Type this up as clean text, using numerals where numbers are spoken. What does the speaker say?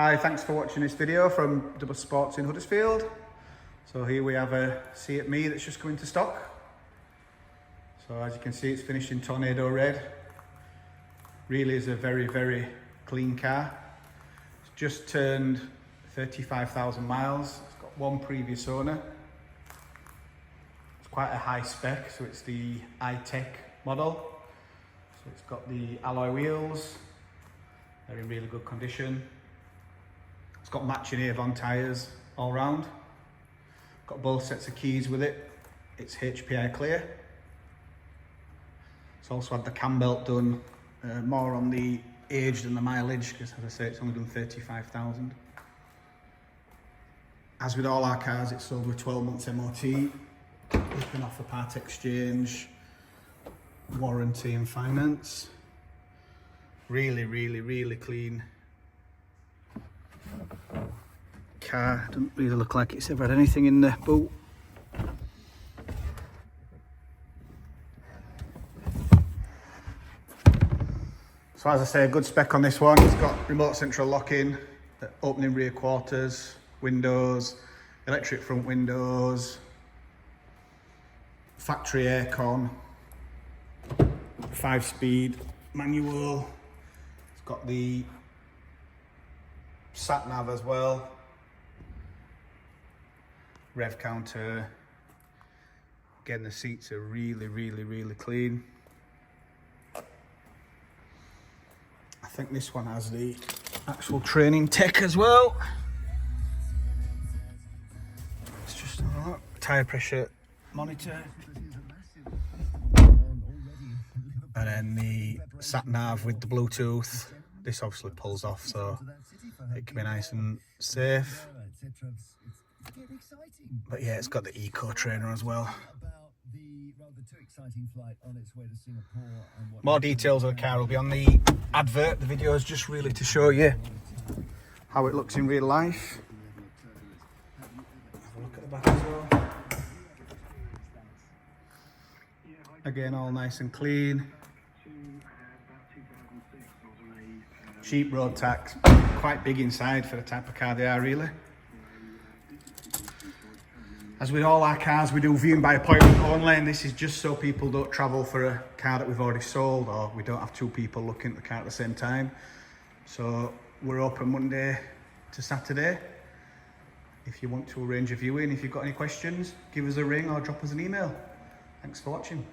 Hi, thanks for watching this video from Double Sports in Huddersfield. So here we have a Seat Me that's just coming to stock. So as you can see, it's finished in Tornado Red. Really is a very clean car. It's just turned 35,000 miles. It's got one previous owner. It's quite a high spec, so it's the high-tech model. So it's got the alloy wheels. They're in really good condition. It's got matching Avon tyres all round. Got both sets of keys with it. It's HPI clear. It's also had the cambelt done, more on the age than the mileage, because as I say, it's only done 35,000. As with all our cars, it's sold with 12 months MOT. We can offer part exchange, warranty and finance. Really clean car. Doesn't really look like it's ever had anything in the boot. So as I say, a good spec on this one. It's got remote central locking, opening rear quarters, windows, electric front windows, factory aircon, 5-speed manual. It's got the sat nav as well, rev counter. Again, the seats are really clean. I think this one has the actual training tech as well. It's just a tyre pressure monitor. And then the sat nav with the Bluetooth. This obviously pulls off, so it can be nice and safe. But yeah, it's got the eco trainer as well. More details of the car will be on the advert. The video is just really to show you how it looks in real life. Have a look at the back as well. Again, all nice and clean. Cheap road tax, quite big inside for the type of car they are, really. As with all our cars, we do viewing by appointment only, and this is just so people don't travel for a car that we've already sold, or we don't have two people looking at the car at the same time. So we're open Monday to Saturday. If you want to arrange a viewing, if you've got any questions, give us a ring or drop us an email. Thanks for watching.